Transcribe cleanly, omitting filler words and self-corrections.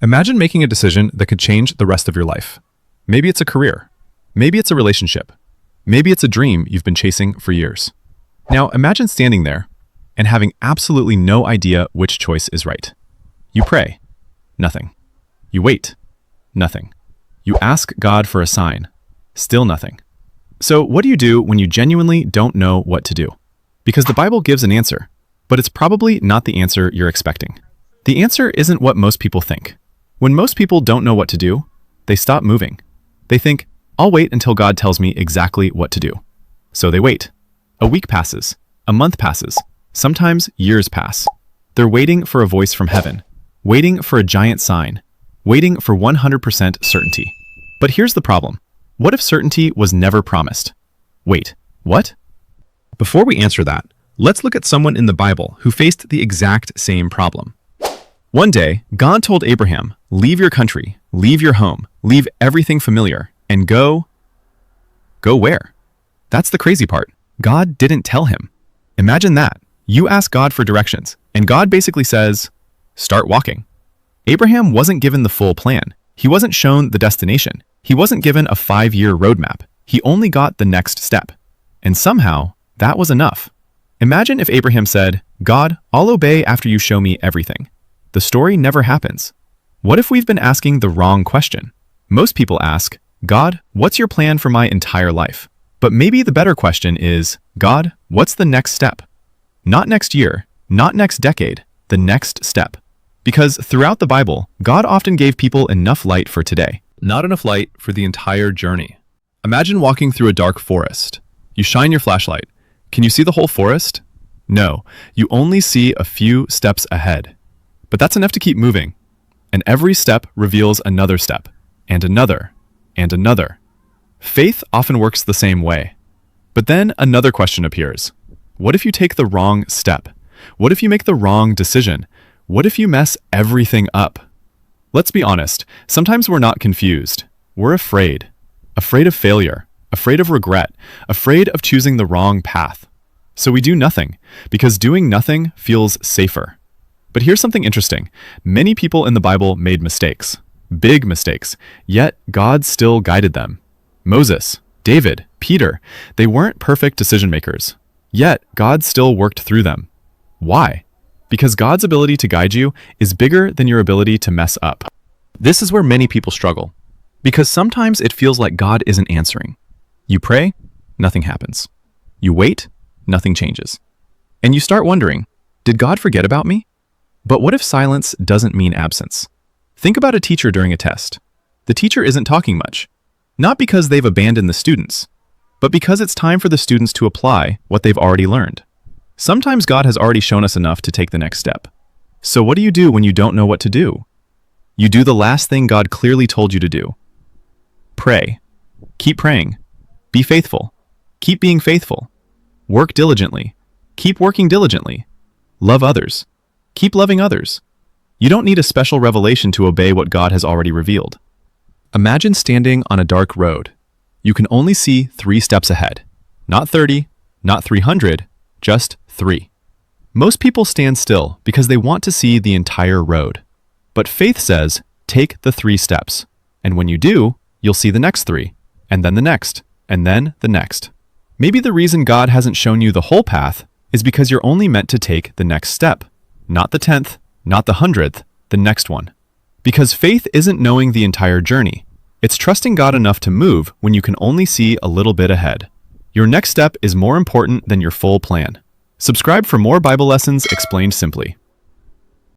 Imagine making a decision that could change the rest of your life. Maybe it's a career. Maybe it's a relationship. Maybe it's a dream you've been chasing for years. Now imagine standing there and having absolutely no idea which choice is right. You pray. Nothing. You wait. Nothing. You ask God for a sign. Still nothing. So what do you do when you genuinely don't know what to do? Because the Bible gives an answer, but it's probably not the answer you're expecting. The answer isn't what most people think. When most people don't know what to do, they stop moving. They think, I'll wait until God tells me exactly what to do. So they wait. A week passes. A month passes. Sometimes years pass. They're waiting for a voice from heaven, waiting for a giant sign, waiting for 100% certainty. But here's the problem. What if certainty was never promised? Wait, what? Before we answer that, let's look at someone in the Bible who faced the exact same problem. One day, God told Abraham, leave your country, leave your home, leave everything familiar, and go where? That's the crazy part. God didn't tell him. Imagine that. You ask God for directions, and God basically says, start walking. Abraham wasn't given the full plan. He wasn't shown the destination. He wasn't given a 5-year roadmap. He only got the next step. And somehow, that was enough. Imagine if Abraham said, God, I'll obey after you show me everything. The story never happens. What if we've been asking the wrong question? Most people ask, God, what's your plan for my entire life? But maybe the better question is, God, what's the next step? Not next year, not next decade, the next step. Because throughout the Bible, God often gave people enough light for today. Not enough light for the entire journey. Imagine walking through a dark forest. You shine your flashlight. Can you see the whole forest? No, you only see a few steps ahead. But that's enough to keep moving. And every step reveals another step, and another, and another. Faith often works the same way. But then another question appears. What if you take the wrong step? What if you make the wrong decision? What if you mess everything up? Let's be honest, sometimes we're not confused. We're afraid. Afraid of failure, afraid of regret, afraid of choosing the wrong path. So we do nothing, because doing nothing feels safer. But here's something interesting. Many people in the Bible made mistakes, big mistakes, yet God still guided them. Moses, David, Peter, they weren't perfect decision makers, yet God still worked through them. Why? Because God's ability to guide you is bigger than your ability to mess up. This is where many people struggle, because sometimes it feels like God isn't answering. You pray, nothing happens. You wait, nothing changes. And you start wondering, did God forget about me? But what if silence doesn't mean absence? Think about a teacher during a test. The teacher isn't talking much, not because they've abandoned the students, but because it's time for the students to apply what they've already learned. Sometimes God has already shown us enough to take the next step. So what do you do when you don't know what to do? You do the last thing God clearly told you to do. Pray. Keep praying. Be faithful. Keep being faithful. Work diligently. Keep working diligently. Love others. Keep loving others. You don't need a special revelation to obey what God has already revealed. Imagine standing on a dark road. You can only see 3 steps ahead. Not 30, not 300, just 3. Most people stand still because they want to see the entire road. But faith says, take the 3 steps. And when you do, you'll see the next 3, and then the next, and then the next. Maybe the reason God hasn't shown you the whole path is because you're only meant to take the next step. Not the 10th, not the 100th, the next one. Because faith isn't knowing the entire journey. It's trusting God enough to move when you can only see a little bit ahead. Your next step is more important than your full plan. Subscribe for more Bible lessons explained simply.